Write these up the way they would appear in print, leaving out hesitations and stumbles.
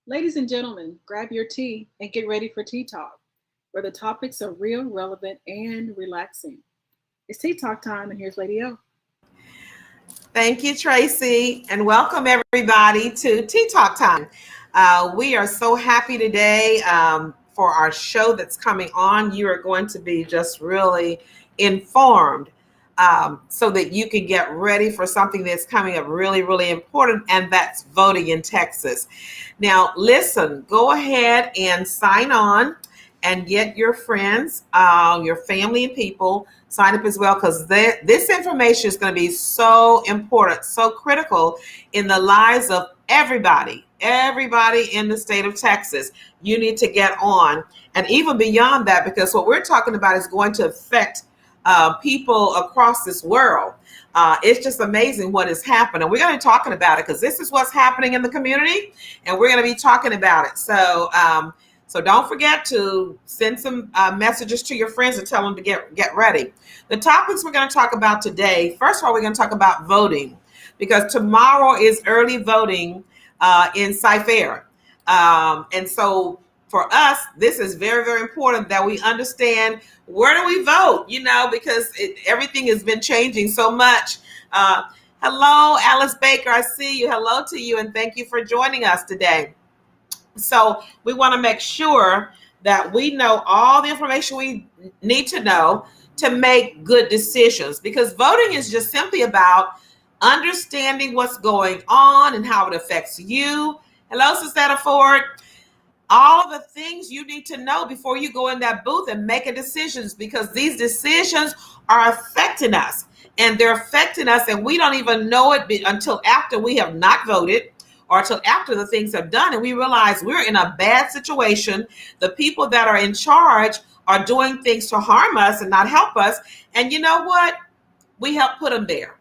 Ladies and gentlemen, grab your tea and get ready for Tea Talk, where the topics are real, relevant, and relaxing. It's Tea Talk time, and here's Lady O. Thank you, Tracy, and welcome everybody to Tea Talk Time. We are so happy today for our show that's coming on. You are going to be just really informed so that you can get ready for something that's coming up really, really important, and that's voting in Texas. Now, listen, go ahead and sign on and get your friends, your family and people sign up as well, because this information is going to be so important, so critical in the lives of everybody in the state of Texas. You need to get on, and even beyond that, because what we're talking about is going to affect people across this world. It's just amazing what is happening. We're going to be talking about it because this is what's happening in the community, and we're going to be talking about it. So don't forget to send some messages to your friends and tell them to get ready. The topics we're going to talk about today, first of all, we're going to talk about voting, because tomorrow is early voting in Cyfair. And so for us, this is very, very important that we understand, where do we vote, because everything has been changing so much. Hello, Alice Baker, I see you. Hello to you, and thank you for joining us today. So we want to make sure that we know all the information we need to know to make good decisions, because voting is just simply about understanding what's going on and how it affects you. Hello, Susanna Ford. All of the things you need to know before you go in that booth and make decisions, because these decisions are affecting us, and they're affecting us, and we don't even know it until after we have not voted, or until after the things are done, and we realize we're in a bad situation. The people that are in charge are doing things to harm us and not help us. And you know what? We help put them there.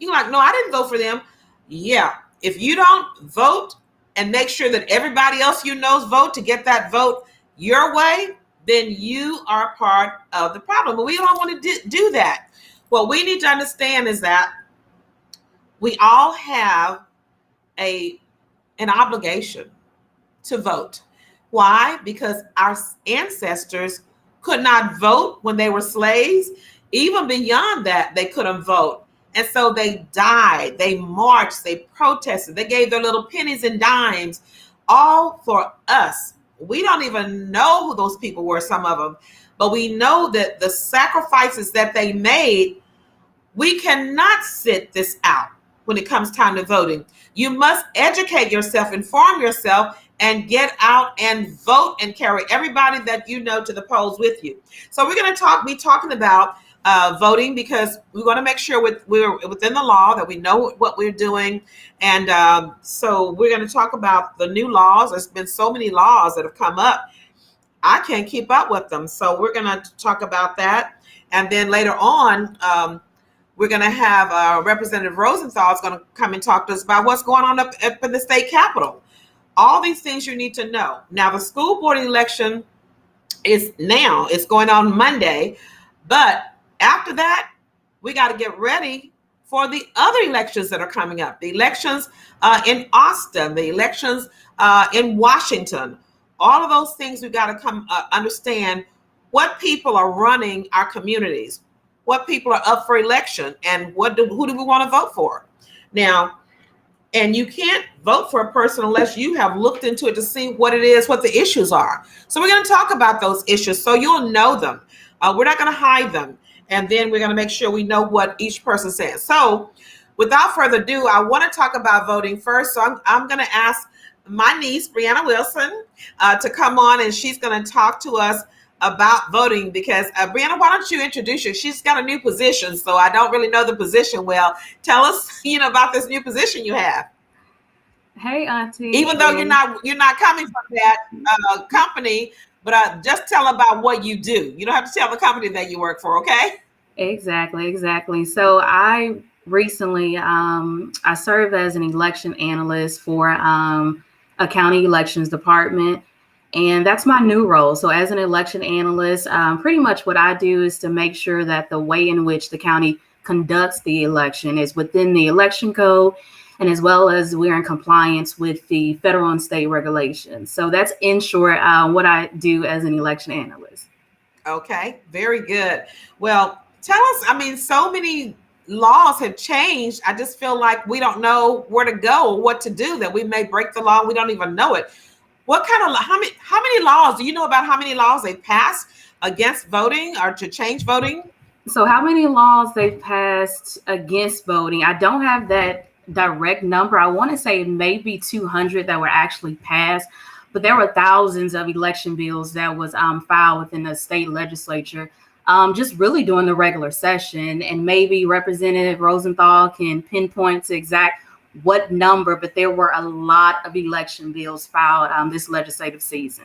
You're like, no, I didn't vote for them. Yeah. If you don't vote and make sure that everybody else you know vote to get that vote your way, then you are part of the problem. But we don't want to do that. What we need to understand is that we all have an obligation to vote. Why? Because our ancestors could not vote when they were slaves. Even beyond that, they couldn't vote. And so they died, they marched, they protested, they gave their little pennies and dimes, all for us. We don't even know who those people were, some of them, but we know that the sacrifices that they made, we cannot sit this out when it comes time to voting. You must educate yourself, inform yourself, and get out and vote and carry everybody that you know to the polls with you. So we're going to be talking about voting, because we want to make sure we're within the law, that we know what we're doing. And so we're going to talk about the new laws. There's been so many laws that have come up. I can't keep up with them. So we're going to talk about that. And then later on, we're going to have Representative Rosenthal is going to come and talk to us about what's going on up in the state capitol. All these things you need to know. Now, the school board election it's going on Monday, but after that, we got to get ready for the other elections that are coming up. The elections in Austin, the elections in Washington. All of those things we got to understand what people are running our communities, what people are up for election, and who do we want to vote for. Now, and you can't vote for a person unless you have looked into it to see what it is, what the issues are. So we're going to talk about those issues so you'll know them. We're not going to hide them. And then we're going to make sure we know what each person says. So without further ado, I want to talk about voting first. So I'm going to ask my niece, Brianna Wilson, to come on, and she's going to talk to us about voting, because Brianna, why don't you introduce her? She's got a new position, so I don't really know the position well. Tell us, about this new position you have. Hey, Auntie. Even though you're not coming from that company, but just tell about what you do. You don't have to tell the company that you work for, okay? Exactly. So I recently, I served as an election analyst for a county elections department. And that's my new role. So as an election analyst, pretty much what I do is to make sure that the way in which the county conducts the election is within the election code and as well as we're in compliance with the federal and state regulations. So that's in short what I do as an election analyst. Okay, very good. Well, tell us, I mean, so many laws have changed. I just feel like we don't know where to go or what to do, that we may break the law and we don't even know it. What kind of, how many laws, do you know about how many laws they passed against voting or to change voting? So how many laws they've passed against voting? I don't have that direct number. I want to say maybe 200 that were actually passed, but there were thousands of election bills that was filed within the state legislature, just really during the regular session. And maybe Representative Rosenthal can pinpoint to exact what number, but there were a lot of election bills filed this legislative season.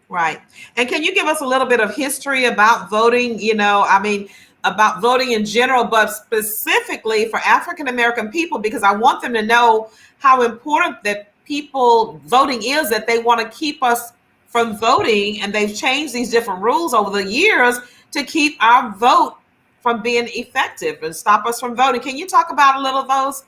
Right. And can you give us a little bit of history about voting, I mean, about voting in general, but specifically for African American people, because I want them to know how important that people voting is, that they want to keep us from voting, and they've changed these different rules over the years to keep our vote from being effective and stop us from voting. Can you talk about a little of those?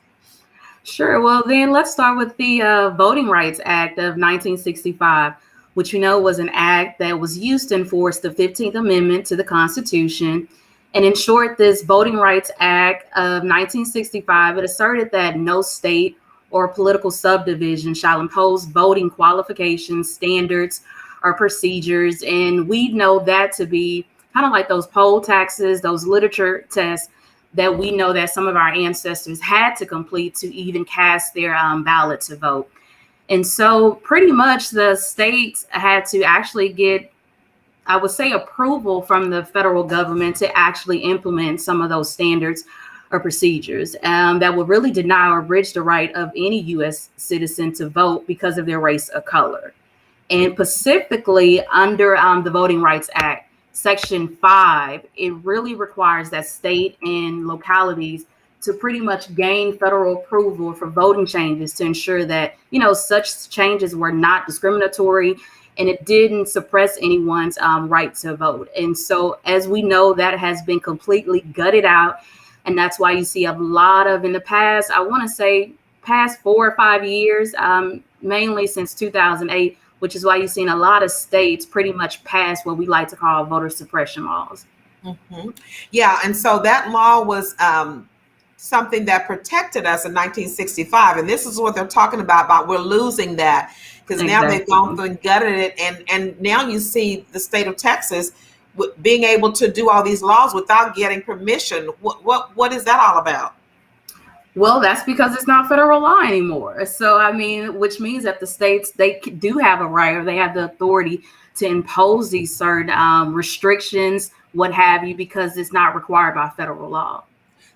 Sure. Well, then let's start with the Voting Rights Act of 1965, which was an act that was used to enforce the 15th Amendment to the Constitution. And in short, this Voting Rights Act of 1965, it asserted that no state or political subdivision shall impose voting qualifications, standards, or procedures. And we know that to be kind of like those poll taxes, those literature tests that we know that some of our ancestors had to complete to even cast their ballot to vote. And so pretty much the states had to actually get, I would say, approval from the federal government to actually implement some of those standards or procedures that would really deny or abridge the right of any U.S. citizen to vote because of their race or color. And specifically under the Voting Rights Act, Section 5, it really requires that state and localities to pretty much gain federal approval for voting changes to ensure that, such changes were not discriminatory and it didn't suppress anyone's right to vote. And so, as we know, that has been completely gutted out. And that's why you see a lot of, in the past, I want to say past 4 or 5 years, mainly since 2008, which is why you've seen a lot of states pretty much pass what we like to call voter suppression laws. Mm-hmm. Yeah. And so that law was something that protected us in 1965. And this is what they're talking about we're losing that, because now they've gone through and gutted it. And now you see the state of Texas being able to do all these laws without getting permission. What is that all about? Well, that's because it's not federal law anymore. So, I mean, which means that the states, they do have a right, or they have the authority to impose these certain restrictions, what have you, because it's not required by federal law.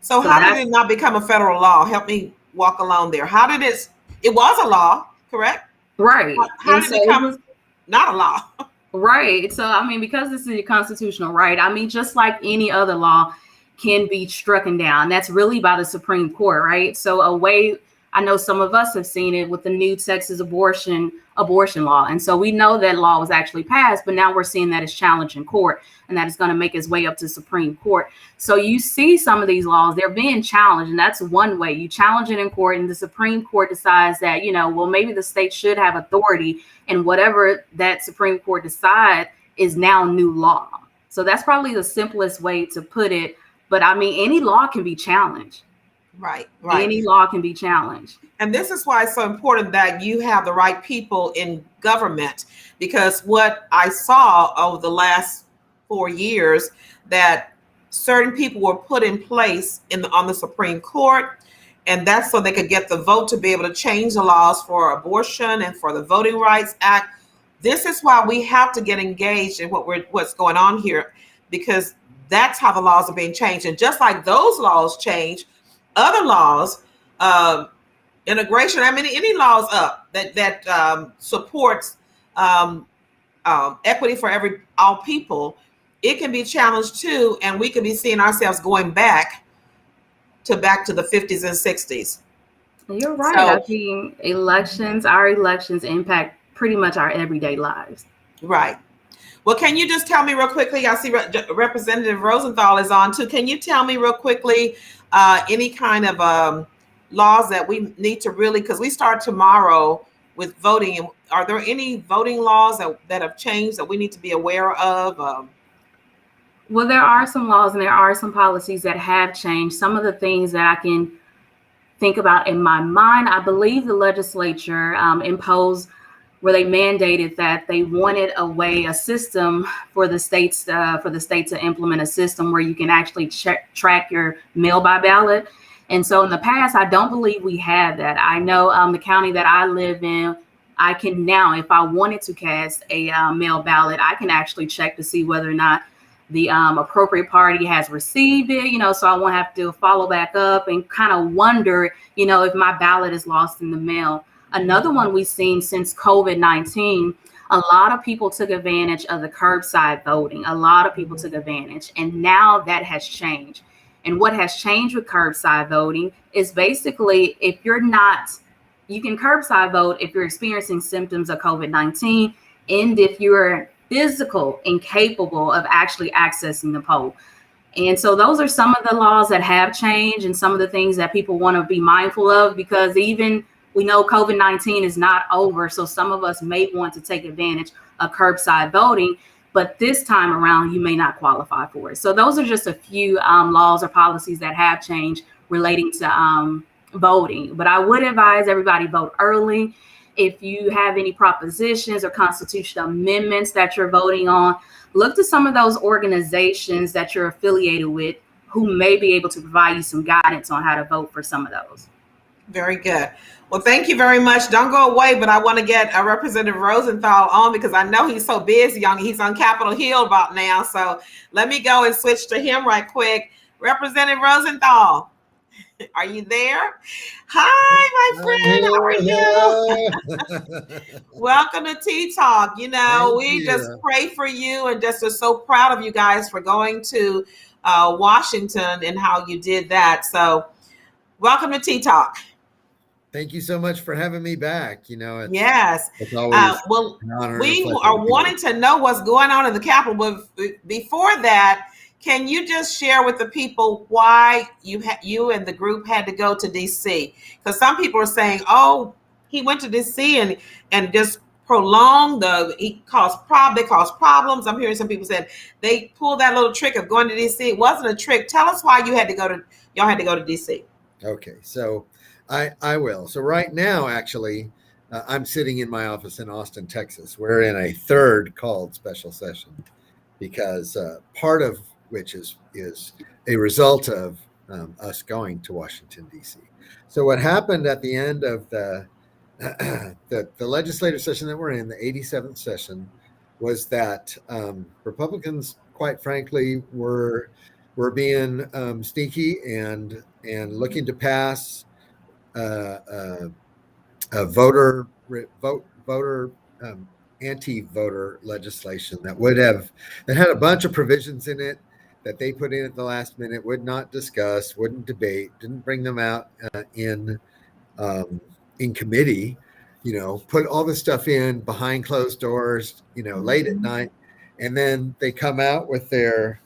So how did it not become a federal law? Help me walk along there. How did it was a law, correct? Right. How did it become not a law? Right. So, I mean, because this is a constitutional right, I mean, just like any other law can be struck down. That's really by the Supreme Court, right? So I know some of us have seen it with the new Texas abortion law. And so we know that law was actually passed, but now we're seeing that it's challenged in court, and that is going to make its way up to Supreme Court. So you see some of these laws, they're being challenged, and that's one way. You challenge it in court, and the Supreme Court decides that, well, maybe the state should have authority, and whatever that Supreme Court decides is now new law. So that's probably the simplest way to put it. But I mean, any law can be challenged. Right. Any law can be challenged. And this is why it's so important that you have the right people in government, because what I saw over the last 4 years, that certain people were put in place on the Supreme Court, and that's so they could get the vote to be able to change the laws for abortion and for the Voting Rights Act. This is why we have to get engaged in what's going on here, because that's how the laws are being changed. And just like those laws change, other laws, immigration, I mean, any laws up that supports equity for all people, it can be challenged too, and we can be seeing ourselves going back to the 50s and 60s. You're right. I mean, our elections impact pretty much our everyday lives. Right. Well, can you just tell me real quickly, I see Representative Rosenthal is on too. Can you tell me real quickly any kind of laws that we need to really, because we start tomorrow with voting, and are there any voting laws that have changed that we need to be aware of? Well, there are some laws and there are some policies that have changed. Some of the things that I can think about in my mind, I believe the legislature imposed where they mandated that they wanted a system for the states to implement a system where you can actually track your mail by ballot. And so in the past, I don't believe we had that. I know the county that I live in, I can now, if I wanted to cast a mail ballot, I can actually check to see whether or not the appropriate party has received it, so I won't have to follow back up and kind of wonder, if my ballot is lost in the mail. Another one we've seen since COVID-19, a lot of people took advantage of the curbside voting. A lot of people took advantage, and now that has changed. And what has changed with curbside voting is basically you can curbside vote if you're experiencing symptoms of COVID-19 and if you're physical incapable of actually accessing the poll. And so those are some of the laws that have changed and some of the things that people want to be mindful of, because even we know COVID-19 is not over. So some of us may want to take advantage of curbside voting, but this time around, you may not qualify for it. So those are just a few laws or policies that have changed relating to voting. But I would advise everybody vote early. If you have any propositions or constitutional amendments that you're voting on, look to some of those organizations that you're affiliated with who may be able to provide you some guidance on how to vote for some of those. Very good. Well, thank you very much. Don't go away, but I want to get Representative Rosenthal on because I know he's so busy. He's on Capitol Hill about now. So let me go and switch to him right quick. Representative Rosenthal, are you there? Hi, my friend. How are you? Welcome to Tea Talk. We just pray for you and just are so proud of you guys for going to Washington and how you did that. So welcome to Tea Talk. Thank you so much for having me back. Yes. It's always well, we are wanting to know what's going on in the Capitol. But before that, can you just share with the people why you and the group had to go to D.C.? Because some people are saying, "Oh, he went to D.C. and just prolonged they caused problems." I'm hearing some people saying they pulled that little trick of going to D.C. It wasn't a trick. Tell us why y'all had to go to D.C. Okay, so I will. So right now, actually, I'm sitting in my office in Austin, Texas. We're in a third called special session because part of which is a result of us going to Washington, D.C. So what happened at the end of the legislative session that we're in, the 87th session, was that Republicans, quite frankly, were being sneaky and looking to pass voter anti-voter legislation that had a bunch of provisions in it that they put in at the last minute, would not discuss, wouldn't debate, didn't bring them out in committee, put all this stuff in behind closed doors, late at night. And then they come out with their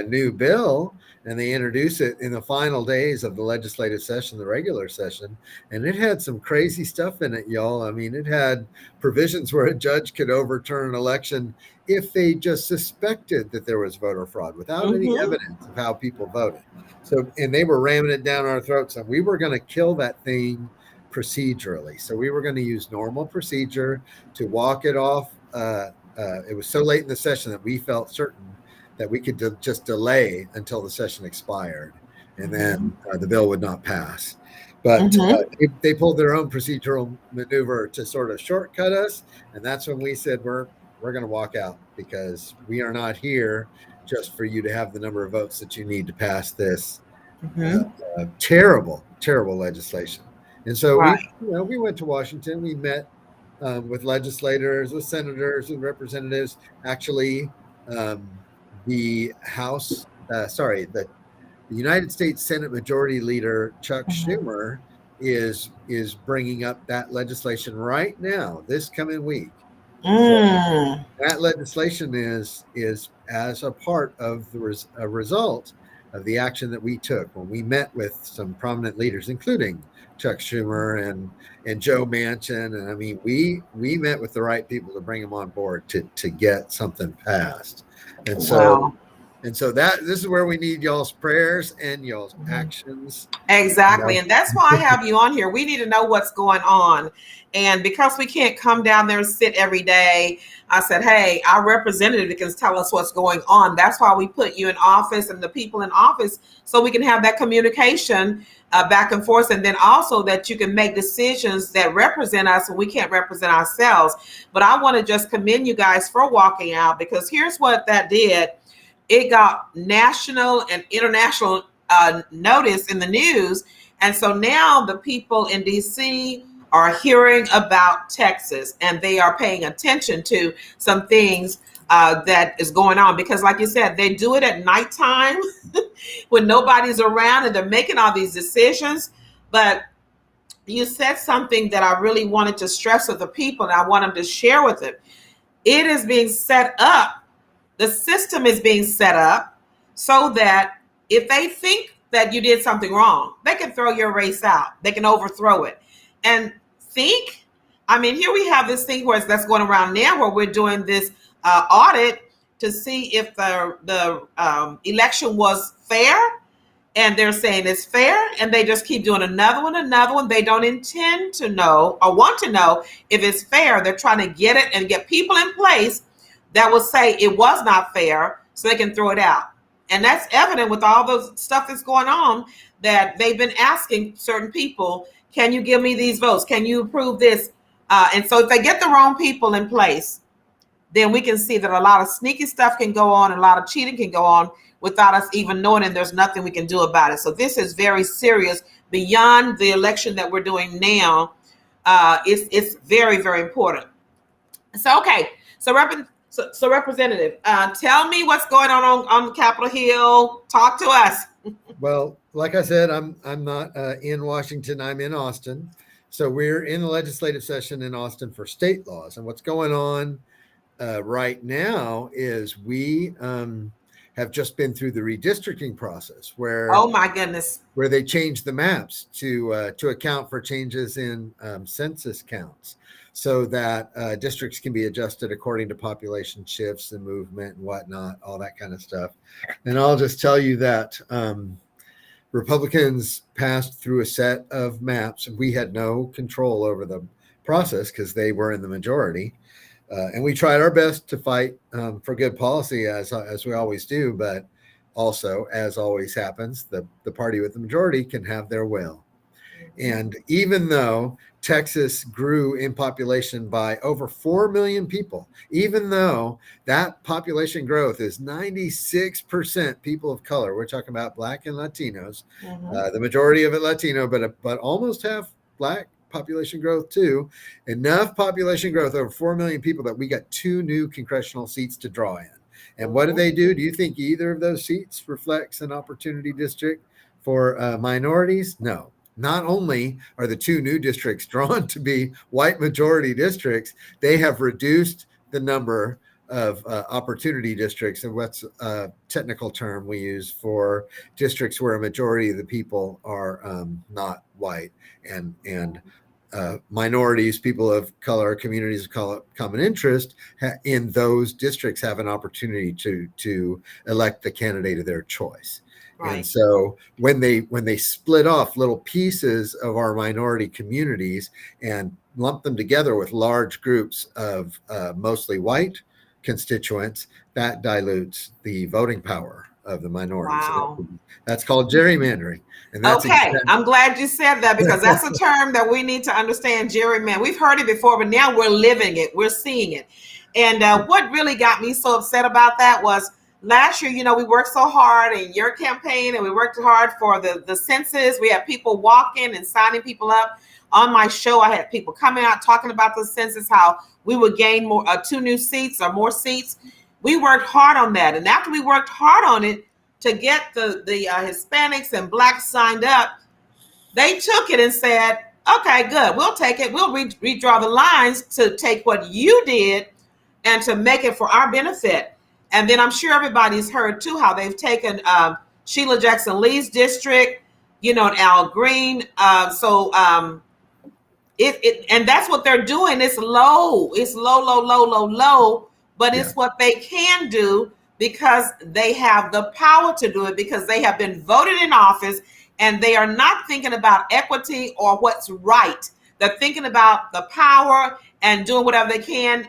new bill and they introduce it in the final days of the legislative session, the regular session. And it had some crazy stuff in it, y'all. I mean, it had provisions where a judge could overturn an election if they just suspected that there was voter fraud without any evidence of how people voted. So, and they were ramming it down our throats, and we were going to kill that thing procedurally. So we were going to use normal procedure to walk it off. It was so late in the session that we felt certain that we could just delay until the session expired, and then the bill would not pass. But they pulled their own procedural maneuver to sort of shortcut us, and that's when we said we're going to walk out because we are not here just for you to have the number of votes that you need to pass this terrible legislation. And so we went to Washington. We met with legislators, with senators, with representatives. Actually, the United States Senate Majority Leader Chuck Schumer is bringing up that legislation right now, this coming week. So that legislation is as a part of a result of the action that we took when we met with some prominent leaders, including Chuck Schumer and Joe Manchin. And I mean, we met with the right people to bring them on board to get something passed. And so, this is where we need y'all's prayers and y'all's actions. Exactly. You know? And that's why I have you on here. We need to know what's going on. And because we can't come down there and sit every day, I said, hey, our representative can tell us what's going on. That's why we put you in office and the people in office, so we can have that communication back and forth. And then also that you can make decisions that represent us when we can't represent ourselves. But I want to just commend you guys for walking out, because here's what that did. It got national and international notice in the news. And so now the people in DC are hearing about Texas, and they are paying attention to some things that is going on, because like you said, they do it at nighttime when nobody's around, and they're making all these decisions. But you said something that I really wanted to stress with the people, and I want them to share with it. It is being set up. The system is being set up so that if they think that you did something wrong, they can throw your race out. They can overthrow it. And here we have this thing that's going around now, where we're doing this audit to see if the election was fair. And they're saying it's fair, and they just keep doing another one. They don't intend to know or want to know if it's fair. They're trying to get it and get people in place that will say it was not fair, so they can throw it out. And that's evident with all the stuff that's going on, that they've been asking certain people, can you give me these votes? Can you approve this? And so if they get the wrong people in place, then we can see that a lot of sneaky stuff can go on, and a lot of cheating can go on without us even knowing, and there's nothing we can do about it. So this is very serious beyond the election that we're doing now. It's very, very important. So, okay. So Representative, tell me what's going on Capitol Hill. Talk to us. Well, like I said, I'm not in Washington. I'm in Austin. So we're in the legislative session in Austin for state laws. And what's going on right now is we have just been through the redistricting process, where oh my goodness, where they changed the maps to account for changes in census counts, so that districts can be adjusted according to population shifts and movement and whatnot, all that kind of stuff. And I'll just tell you that Republicans passed through a set of maps. We had no control over the process because they were in the majority. And we tried our best to fight for good policy, as we always do. But also, as always happens, the party with the majority can have their will. And even though Texas grew in population by over 4 million people, even though that population growth is 96% people of color, we're talking about Black and Latinos, the majority of it Latino, but almost half Black population growth too, enough population growth, over 4 million people, that we got 2 new congressional seats to draw in. And what do they do? Do you think either of those seats reflects an opportunity district for minorities? No. Not only are the 2 new districts drawn to be white majority districts, they have reduced the number of opportunity districts, and what's a technical term we use for districts where a majority of the people are not white, and minorities, people of color, communities of color, common interest in those districts have an opportunity to elect the candidate of their choice. Right. And so when they split off little pieces of our minority communities and lump them together with large groups of mostly white constituents, that dilutes the voting power of the minorities. Wow. That's called gerrymandering. And that's okay. I'm glad you said that, because that's a term that we need to understand, gerrymandering. We've heard it before, but now we're living it. We're seeing it. And what really got me so upset about that was, last year, we worked so hard in your campaign, and we worked hard for the census. We had people walking and signing people up. On my show, I had people coming out talking about the census, how we would gain more 2 new seats or more seats. We worked hard on that. And after we worked hard on it to get the Hispanics and Blacks signed up, they took it and said, okay, good, we'll take it. We'll redraw the lines to take what you did and to make it for our benefit. And then I'm sure everybody's heard too how they've taken Sheila Jackson Lee's district, and Al Green. And that's what they're doing. It's low. It's low, but it's what they can do because they have the power to do it, because they have been voted in office, and they are not thinking about equity or what's right. They're thinking about the power and doing whatever they can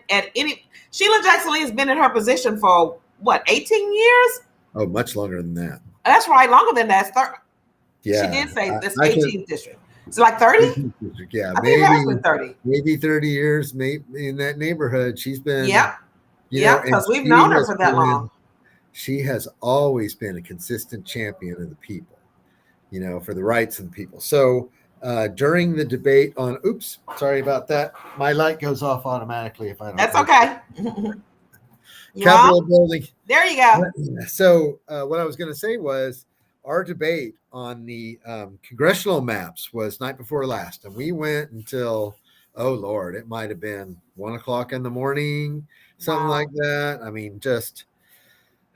Sheila Jackson Lee has been in her position for 18 years? Oh, much longer than that. That's right, longer than that. Yeah. She did say this 18th district. It's like 30? Yeah, I think it has been 30. Maybe 30 years, maybe in that neighborhood. She's been. Yeah, because we've known her for that long. She has always been a consistent champion of the people, for the rights of the people. So during the debate on, oops, sorry about that. My light goes off automatically if I don't. That's okay. Capitol building. There you go. So what I was going to say was, our debate on the congressional maps was night before last, and we went until, oh Lord, it might have been 1 o'clock in the morning, something like that. I mean, just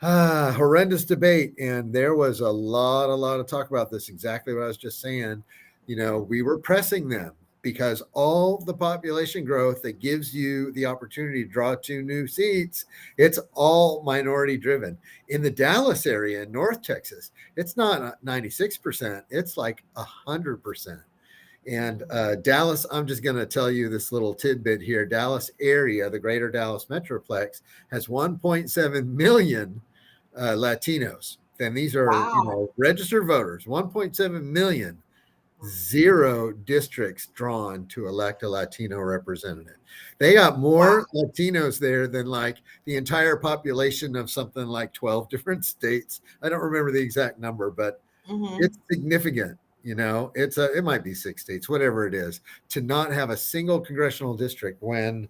horrendous debate. And there was a lot of talk about this, exactly what I was just saying. We were pressing them because all the population growth that gives you the opportunity to draw 2 new seats, it's all minority driven. In the Dallas area in North Texas, it's not 96%, it's like 100%. And Dallas, I'm just going to tell you this little tidbit here. Dallas area, the greater Dallas Metroplex, has 1.7 million Latinos. And these are registered voters, 1.7 million. 0 districts drawn to elect a Latino representative. They got more Latinos there than like the entire population of something like 12 different states. I don't remember the exact number, but it's significant. It might be 6 states, whatever it is, to not have a single congressional district when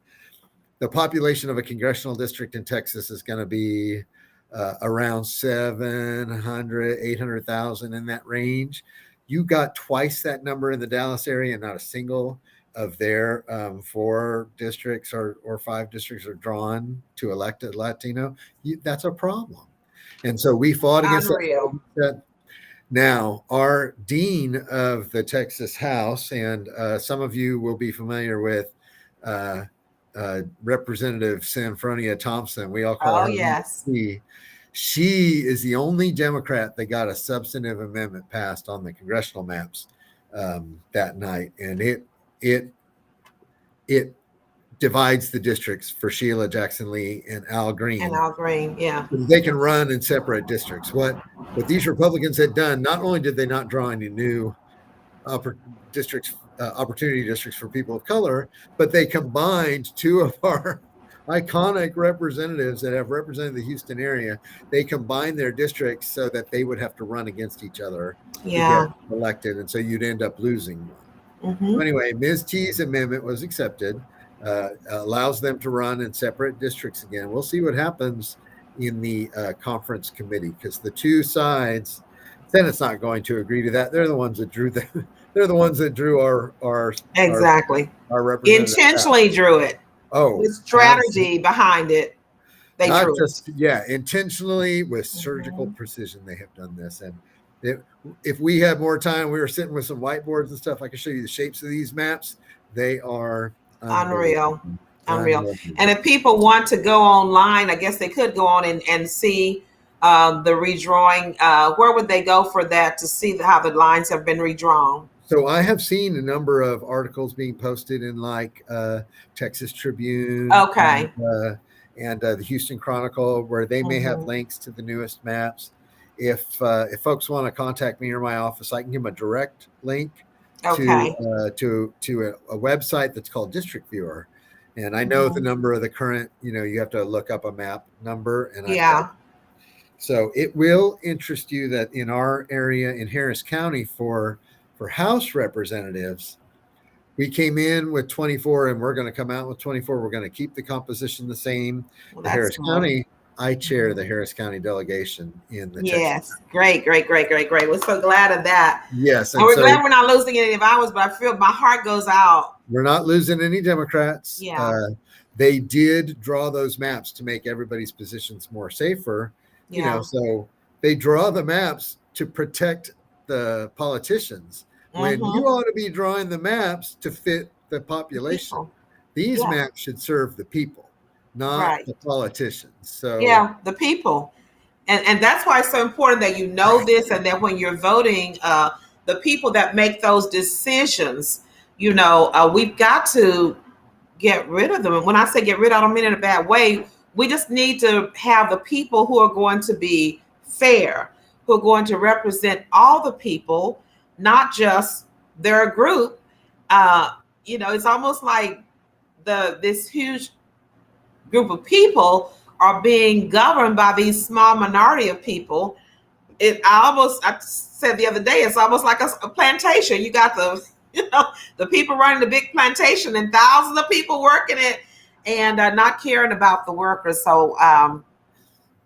the population of a congressional district in Texas is going to be around 700, 800,000 in that range. You got twice that number in the Dallas area, and not a single of their 4 districts or 5 districts are drawn to elect a Latino. That's a problem. And so we fought against that. Now, our dean of the Texas House, and some of you will be familiar with Representative Sanfronia Thompson. We all call her. Yes. She is the only Democrat that got a substantive amendment passed on the congressional maps that night, and it divides the districts for Sheila Jackson Lee and Al Green. Yeah. They can run in separate districts. What these Republicans had done, not only did they not draw any new opportunity districts for people of color, but they combined 2 of our iconic representatives that have represented the Houston area. They combined their districts so that they would have to run against each other to get elected, and so you'd end up losing one. So anyway, Ms. T's amendment was accepted, allows them to run in separate districts again. We'll see what happens in the conference committee, because the 2 sides, Senate's not going to agree to that. They're the ones that drew they're the ones that drew our representative. Intentionally drew it. With strategy behind it. They not drew just intentionally, with surgical precision they have done this. And if we had more time, we were sitting with some whiteboards and stuff, I can show you the shapes of these maps. They are unreal. And if people want to go online, I guess they could go on and see the redrawing. Where would they go for that to see how the lines have been redrawn? So I have seen a number of articles being posted in like Texas Tribune, and the Houston Chronicle, where they may have links to the newest maps. If folks want to contact me or my office, I can give them a direct link to a website that's called District Viewer, and I know the number of the current. You have to look up a map number, and so it will interest you that in our area in Harris County for House representatives, we came in with 24, and we're going to come out with 24. We're going to keep the composition the same. Harris County, I chair the Harris County delegation in the Texas. Great. We're so glad of that. Yes. And we're glad we're not losing any of ours, but I feel my heart goes out. We're not losing any Democrats. Yeah. They did draw those maps to make everybody's positions more safer. So they draw the maps to protect the politicians when you ought to be drawing the maps to fit the population. People. These maps should serve the people, not the politicians. So the people. And that's why it's so important that you know this, and that when you're voting, the people that make those decisions, we've got to get rid of them. And when I say get rid, I don't mean in a bad way. We just need to have the people who are going to be fair, who are going to represent all the people, not just their group. It's almost like this huge group of people are being governed by these small minority of people. I said the other day, it's almost like a plantation. You got the people running the big plantation and thousands of people working it and not caring about the workers. So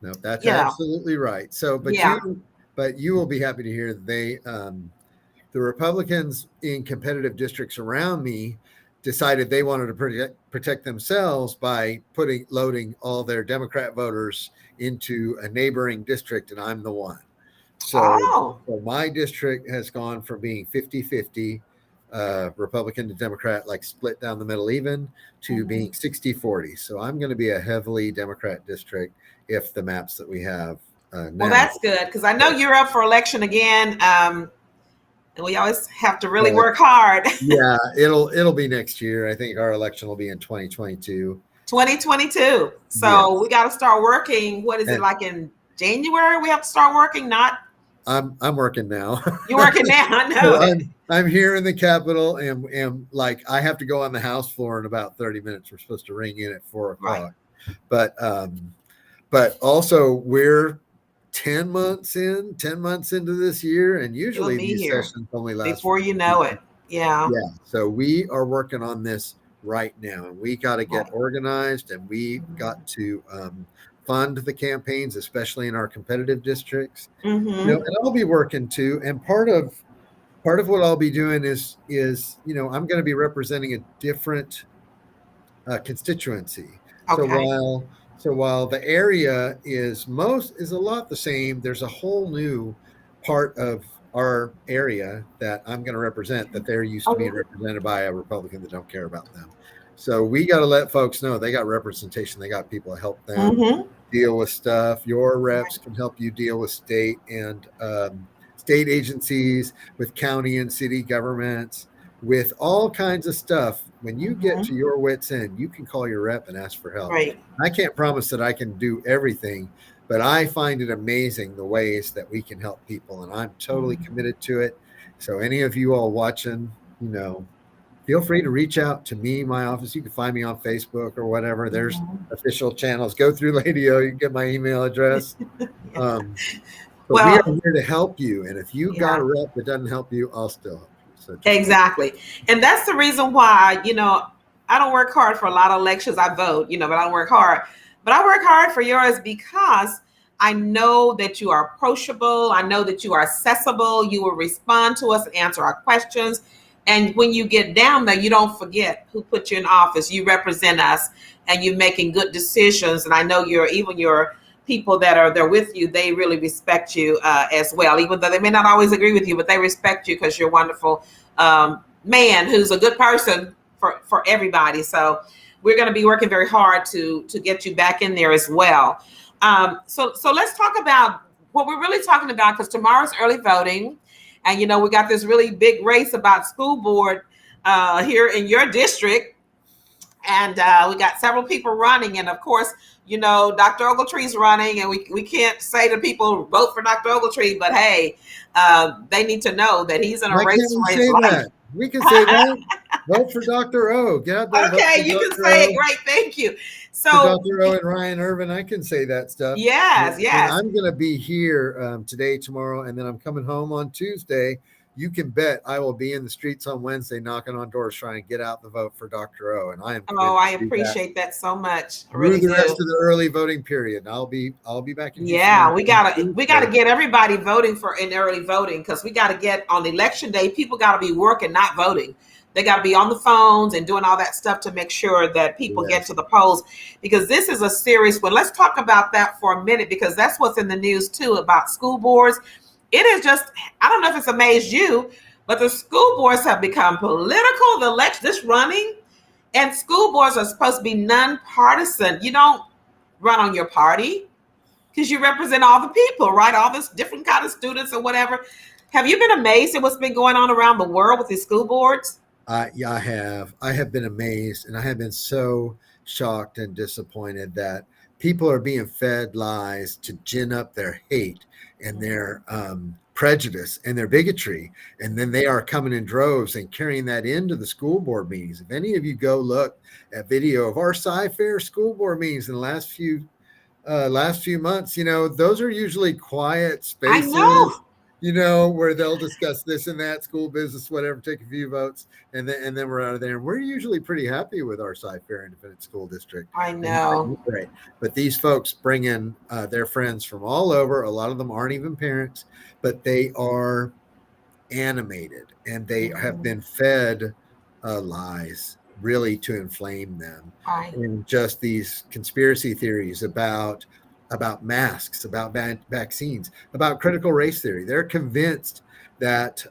no, that's absolutely right. So, but you will be happy to hear the Republicans in competitive districts around me decided they wanted to protect themselves by loading all their Democrat voters into a neighboring district, and I'm the one. So my district has gone from being 50-50 Republican to Democrat, like split down the middle even, to being 60-40. So I'm going to be a heavily Democrat district if the maps that we have now. Well, that's good, because I know you're up for election again. And we always have to really work hard. Yeah, it'll be next year. I think our election will be in 2022. 2022. So we got to start working. What is it, like in January? We have to start working. I'm working now. You're working now. I know. So I'm here in the Capitol, and like I have to go on the House floor in about 30 minutes. We're supposed to ring in at 4:00. Right. But also we're 10 months into this year, and usually these sessions only last before you know it. Yeah. So we are working on this right now, and we got to get organized, and we got to fund the campaigns, especially in our competitive districts. And I'll be working too. And part of what I'll be doing is I'm going to be representing a different constituency. Okay. So while the area is a lot the same, there's a whole new part of our area that I'm going to represent that they're used to being represented by a Republican that don't care about them. So we got to let folks know they got representation. They got people to help them deal with stuff. Your reps can help you deal with state and state agencies, with county and city governments, with all kinds of stuff. When you get to your wit's end, you can call your rep and ask for help. Right. I can't promise that I can do everything, but I find it amazing the ways that we can help people, and I'm totally committed to it. So any of you all watching, feel free to reach out to me, my office. You can find me on Facebook or whatever. There's official channels. Go through Lady O. You can get my email address. But we are here to help you. And if you got a rep that doesn't help you, I'll still help you. So exactly. And that's the reason why, I don't work hard for a lot of elections. I vote, but I don't work hard. But I work hard for yours because I know that you are approachable. I know that you are accessible. You will respond to us and answer our questions. And when you get down there, you don't forget who put you in office. You represent us, and you're making good decisions. And I know your people that are there with you, they really respect you as well, even though they may not always agree with you, but they respect you because you're a wonderful man who's a good person for everybody. So we're going to be working very hard to get you back in there as well. So let's talk about what we're really talking about, because tomorrow's early voting. And, we got this really big race about school board here in your district. And we got several people running. And of course, Dr. Ogletree's running, and we can't say to people, vote for Dr. Ogletree, but hey, they need to know that he's in a race for his life. We can say that. Vote for Dr. O. Get out there. Okay, you can say it. Great, thank you. So Dr. O and Ryan Irvin, I can say that stuff. Yes. And I'm going to be here today, tomorrow, and then I'm coming home on Tuesday. You can bet I will be in the streets on Wednesday knocking on doors trying to get out the vote for Dr. O. And I am. I appreciate that so much. Through the rest of the early voting period. I'll be back in. Yeah, we gotta get everybody voting in early voting, because we gotta get on election day. People gotta be working, not voting. They gotta be on the phones and doing all that stuff to make sure that people get to the polls, because this is a serious one. Let's talk about that for a minute, because that's what's in the news too about school boards. it is just, I don't know if it's amazed you, but the school boards have become political. The election, this running, and school boards are supposed to be nonpartisan. You don't run on your party because you represent all the people, right? All this different kind of students or whatever. Have you been amazed at what's been going on around the world with these school boards? Yeah, I have. I have been amazed, and I have been so shocked and disappointed that people are being fed lies to gin up their hate and their prejudice and their bigotry, and then they are coming in droves and carrying that into the school board meetings. If any of you go look at video of our Sci-Fair school board meetings in the last few months, those are usually quiet spaces. I know. Where they'll discuss this and that, school business, whatever, take a few votes, and then we're out of there. And we're usually pretty happy with our Sci-Fair Independent School District. I know. Right. But these folks bring in their friends from all over. A lot of them aren't even parents, but they are animated, and they have been fed lies really to inflame them. Right. And just these conspiracy theories about masks, about vaccines, about critical race theory. They're convinced that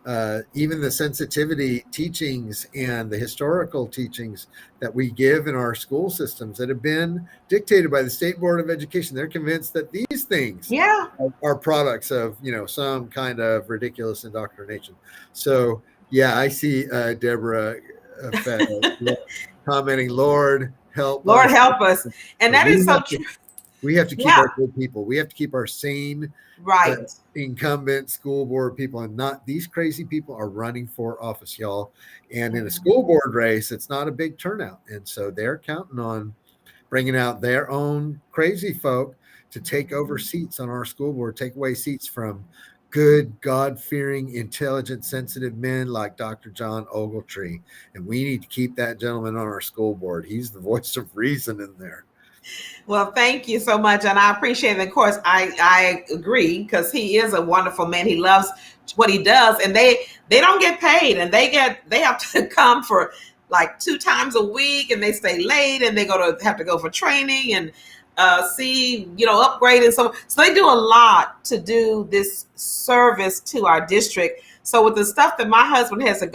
even the sensitivity teachings and the historical teachings that we give in our school systems that have been dictated by the State Board of Education, they're convinced that these things are products of, some kind of ridiculous indoctrination. So, yeah, I see Deborah commenting, Lord, help us. And that is so true. We have to keep our good people. We have to keep our sane, incumbent school board people, and not these crazy people are running for office, y'all. And in a school board race, it's not a big turnout. And so they're counting on bringing out their own crazy folk to take over seats on our school board, take away seats from good, God-fearing, intelligent, sensitive men like Dr. John Ogletree. And we need to keep that gentleman on our school board. He's the voice of reason in there. Well, thank you so much. And I appreciate it. Of course, I agree, because he is a wonderful man. He loves what he does, and they don't get paid, and they have to come for like 2 times a week, and they stay late, and they have to go for training and see, upgrade. And so they do a lot to do this service to our district. So with the stuff that my husband has had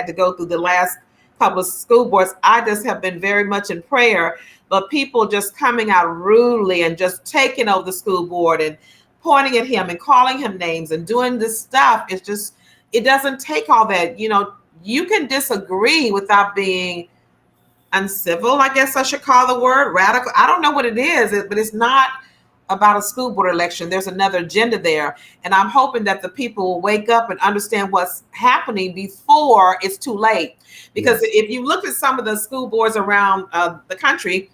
to go through the last couple of school boards, I just have been very much in prayer. But people just coming out rudely and just taking over the school board and pointing at him and calling him names and doing this stuff. It's just, it doesn't take all that. You can disagree without being uncivil, I guess I should call the word, radical. I don't know what it is, but it's not about a school board election. There's another agenda there. And I'm hoping that the people will wake up and understand what's happening before it's too late. Because if you look at some of the school boards around the country,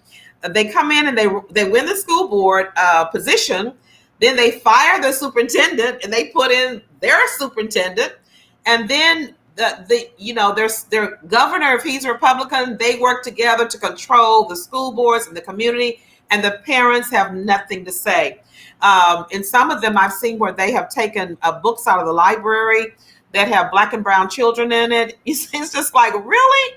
they come in and they win the school board position, then they fire the superintendent and they put in their superintendent, and then their governor, if he's a Republican, they work together to control the school boards and the community, and the parents have nothing to say. In some of them I've seen where they have taken books out of the library that have Black and brown children in it. It's just like, really?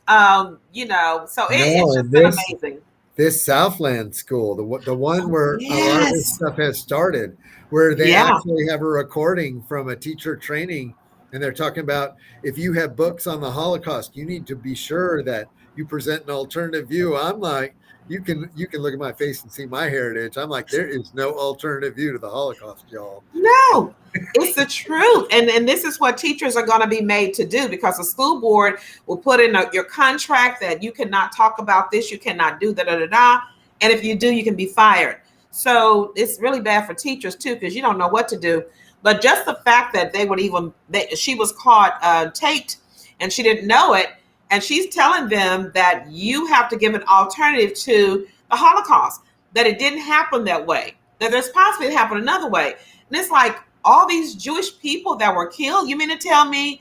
So it's just been amazing. This Southland school, the one where a lot of this stuff has started, where they actually have a recording from a teacher training, and they're talking about, if you have books on the Holocaust, you need to be sure that you present an alternative view. I'm like, you can look at my face and see my heritage. I'm like, there is no alternative view to the Holocaust, y'all. No, it's the truth. And this is what teachers are going to be made to do, because the school board will put in your contract that you cannot talk about this, you cannot do da-da-da-da. And if you do, you can be fired. So it's really bad for teachers too, because you don't know what to do. But just the fact that she was caught taped and she didn't know it. And she's telling them that you have to give an alternative to the Holocaust, that it didn't happen that way, that there's possibly it happened another way. And it's like, all these Jewish people that were killed, you mean to tell me,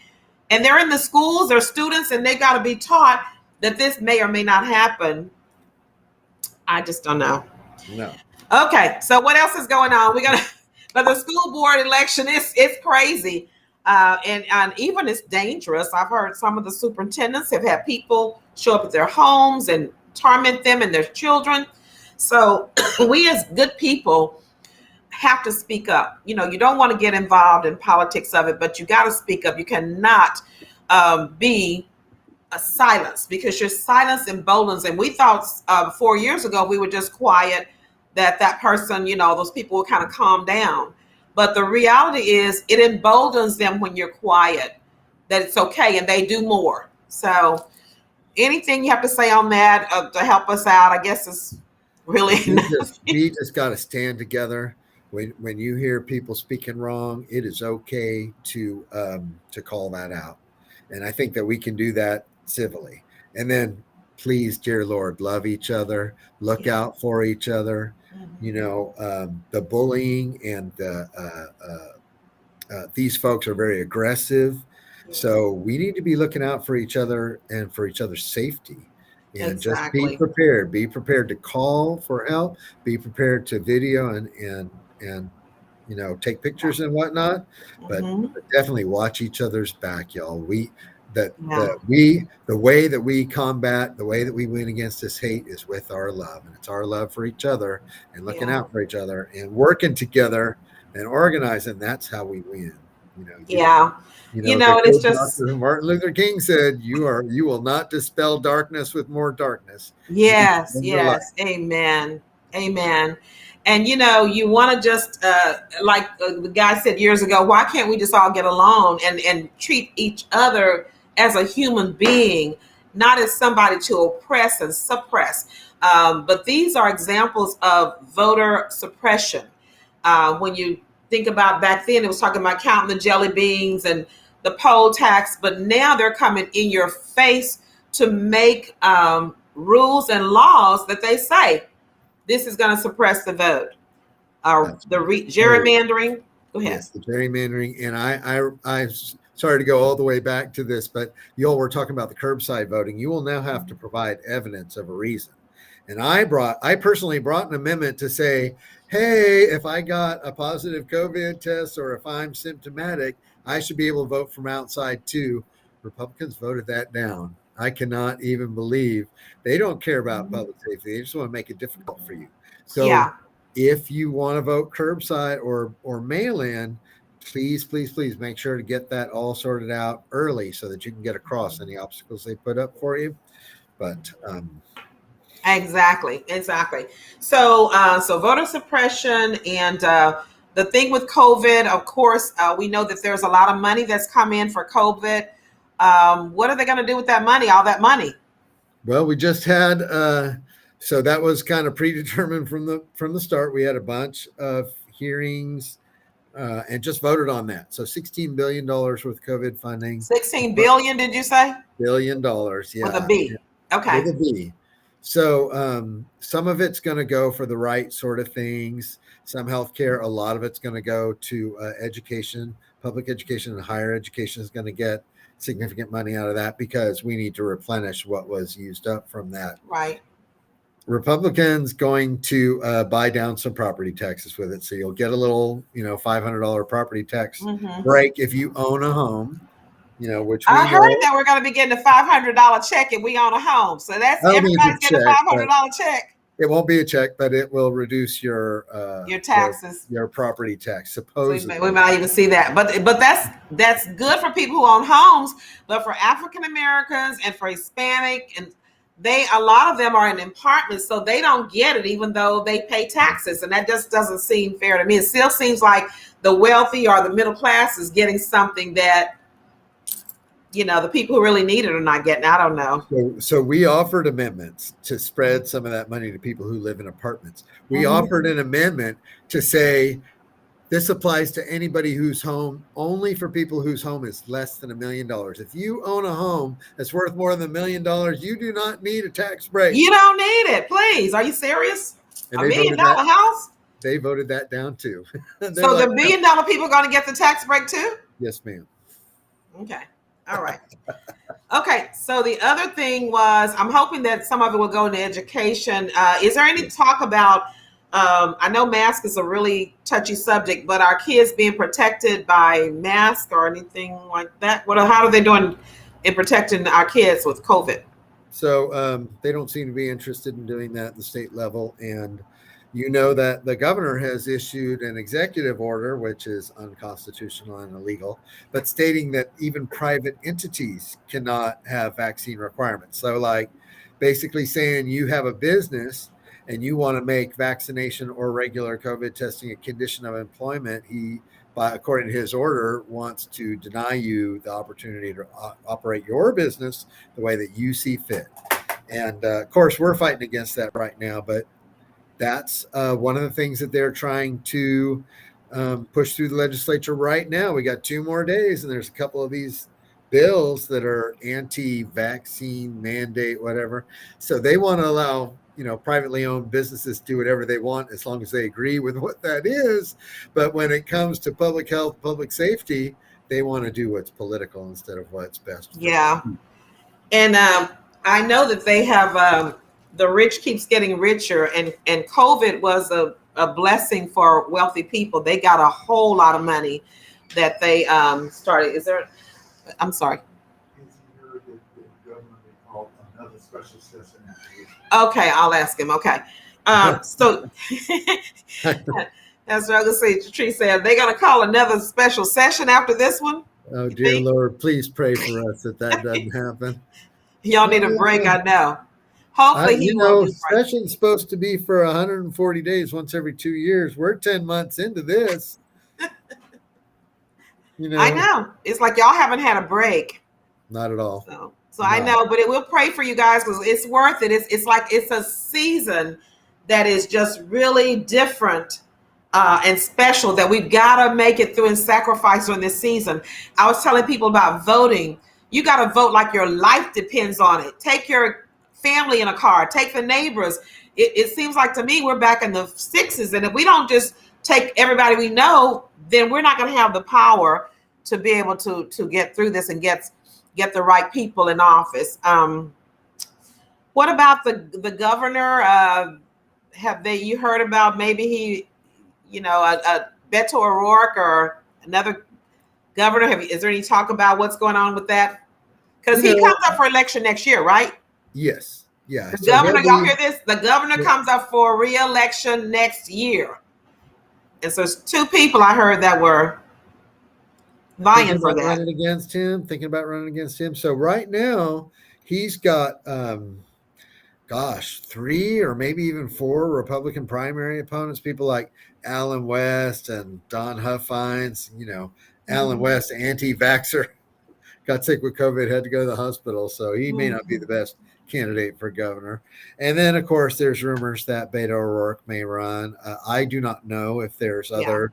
and they're in the schools, they're students, and they got to be taught that this may or may not happen? I just don't know. No. Okay, so what else is going on? But the school board election it's crazy. And even it's dangerous. I've heard some of the superintendents have had people show up at their homes and torment them and their children. So we as good people have to speak up. You know, you don't want to get involved in politics of it, but you got to speak up. You cannot be a silence, because your silence emboldens. And we thought 4 years ago we were just quiet, that person, you know, those people will kind of calm down. But the reality is it emboldens them when you're quiet, that it's okay, and they do more. So anything you have to say on that to help us out, I guess, is really we just got to stand together. When you hear people speaking wrong, it is okay to call that out. And I think that we can do that civilly. And then please, dear Lord, love each other, look out for each other. You know, the bullying and these folks are very aggressive. So we need to be looking out for each other and for each other's safety. And just be prepared. Be prepared to call for help. Be prepared to video and you know, take pictures and whatnot. But definitely watch each other's back, y'all. The way that we combat, the way that we win against this hate is with our love, and it's our love for each other and looking out for each other and working together and organizing. That's how we win. You know. You know, and it's just Martin Luther King said, "You will not dispel darkness with more darkness." Yes, amen, amen. And you know, you want to just like the guy said years ago, why can't we just all get along and treat each other as a human being, not as somebody to oppress and suppress? But these are examples of voter suppression. When you think about back then, it was talking about counting the jelly beans and the poll tax, but now they're coming in your face to make rules and laws that they say this is going to suppress the vote. Gerrymandering. Go ahead. Yes, the gerrymandering. And I sorry to go all the way back to this, but y'all were talking about the curbside voting. You will now have to provide evidence of a reason. And I personally brought an amendment to say, hey, if I got a positive COVID test or if I'm symptomatic, I should be able to vote from outside too. Republicans voted that down. I cannot even believe they don't care about public safety. They just want to make it difficult for you. So if you want to vote curbside or mail in, please make sure to get that all sorted out early so that you can get across any obstacles they put up for you. But Exactly. So voter suppression and the thing with COVID, of course, we know that there's a lot of money that's come in for COVID. What are they going to do with that money, all that money? Well, we just had, so that was kind of predetermined from the start. We had a bunch of hearings and just voted on that. So $16 billion worth of COVID funding. 16 billion, did you say? $billion, yeah. With a B. Okay. With a B. So some of it's going to go for the right sort of things. Some healthcare, a lot of it's going to go to education, public education, and higher education is going to get significant money out of that because we need to replenish what was used up from that. Right. Republicans going to buy down some property taxes with it. So you'll get a little, $500 property tax break if you own a home. Which I heard that we're going to be getting a $500 check if we own a home. So that's everybody's getting a $500 check. It won't be a check, but it will reduce your taxes, your property tax. Supposedly, we might even see that. But that's good for people who own homes. But for African Americans and for Hispanic, and a lot of them are in apartments, so they don't get it, even though they pay taxes, and that just doesn't seem fair to me. It still seems like the wealthy or the middle class is getting something that the people who really need it are not getting. I don't know. So we offered amendments to spread some of that money to people who live in apartments. We offered an amendment to say this applies to anybody whose home, only for people whose home is less than $1 million. If you own a home that's worth more than $1 million, you do not need a tax break. You don't need it. Please. Are you serious? And $1 million house? They voted that down too. So the $1 million people going to get the tax break too? Yes, ma'am. Okay. All right. Okay. So the other thing was, I'm hoping that some of it will go into education. Is there any talk about, I know mask is a really touchy subject, but are kids being protected by mask or anything like that? How are they doing in protecting our kids with COVID? So they don't seem to be interested in doing that at the state level. And, you know that the governor has issued an executive order, which is unconstitutional and illegal, but stating that even private entities cannot have vaccine requirements. So, like, basically saying you have a business and you want to make vaccination or regular COVID testing a condition of employment, he, according to his order, wants to deny you the opportunity to operate your business the way that you see fit. And of course, we're fighting against that right now, but that's one of the things that they're trying to push through the legislature right now. We got 2 more days, and there's a couple of these bills that are anti-vaccine mandate, whatever. So they want to allow, privately owned businesses to do whatever they want as long as they agree with what that is. But when it comes to public health, public safety, they want to do what's political instead of what's best. Yeah. And I know that they have the rich keeps getting richer, and COVID was a blessing for wealthy people. They got a whole lot of money that they started. I'm sorry. Okay, I'll ask him. Okay. So that's what I was going to say. Tree said, they're going to call another special session after this one? Oh, dear Lord, please pray for us that doesn't happen. Y'all need a break, I know. Hopefully he will. Session's supposed to be for 140 days, once every 2 years. We're 10 months into this. I know. It's like y'all haven't had a break. Not at all. So I know, but we'll pray for you guys because it's worth it. It's like it's a season that is just really different and special that we've got to make it through and sacrifice during this season. I was telling people about voting. You got to vote like your life depends on it. Take your family in a car. Take the neighbors. It seems like to me we're back in the 60s, and if we don't just take everybody we know, then we're not going to have the power to be able to get through this and get the right people in office. What about the governor? You heard about maybe he, Beto O'Rourke or another governor? Is there any talk about what's going on with that? Because he comes up for election next year, right? Yes. Yeah. The governor, y'all hear this? The governor comes up for re-election next year. And so it's 2 people I heard that were vying for that. Thinking about running against him. So right now he's got, 3 or maybe even 4 Republican primary opponents, people like Alan West and Don Huffines. Alan West, anti-vaxxer, got sick with COVID, had to go to the hospital. So he may not be the best candidate for governor. And then, of course, there's rumors that Beto O'Rourke may run. I do not know if there's other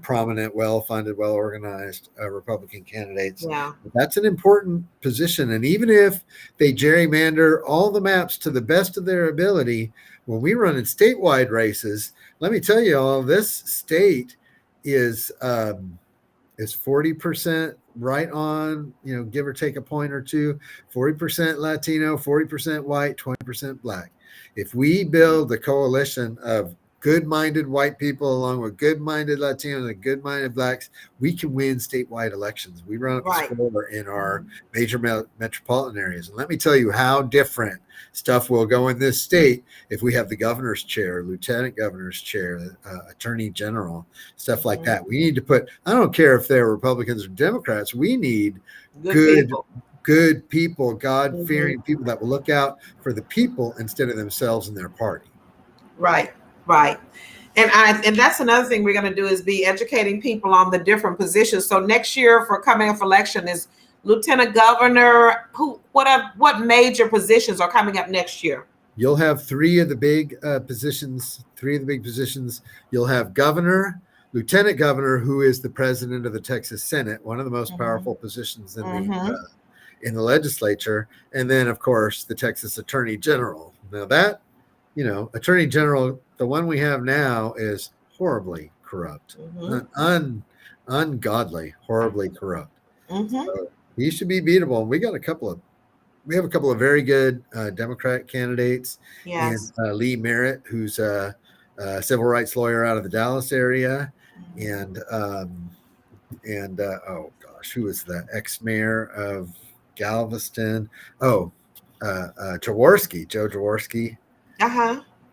prominent, well-funded, well-organized Republican candidates. Yeah. But that's an important position. And even if they gerrymander all the maps to the best of their ability, when we run in statewide races, let me tell you all, this state is 40% right on, give or take a point or two, 40% Latino, 40% white, 20% black. If we build a coalition of good-minded white people along with good-minded Latinos and good-minded blacks, we can win statewide elections. We run up the score in our major metropolitan areas. And let me tell you how different stuff will go in this state if we have the governor's chair, lieutenant governor's chair, attorney general, stuff like that. We need to put, I don't care if they're Republicans or Democrats, we need good people, God-fearing people that will look out for the people instead of themselves and their party. Right. And that's another thing we're going to do is be educating people on the different positions. So next year for coming up election is lieutenant governor. What major positions are coming up next year? You'll have 3 of the big positions. You'll have governor, lieutenant governor, who is the president of the Texas Senate, one of the most powerful positions in the legislature. And then, of course, the Texas Attorney General. Now that, Attorney General, the one we have now, is horribly corrupt, ungodly, horribly corrupt. So he should be beatable. And we have a couple of very good Democratic candidates. Yes. And Lee Merritt, who's a civil rights lawyer out of the Dallas area, and who is the ex-mayor of Galveston? Joe Jaworski.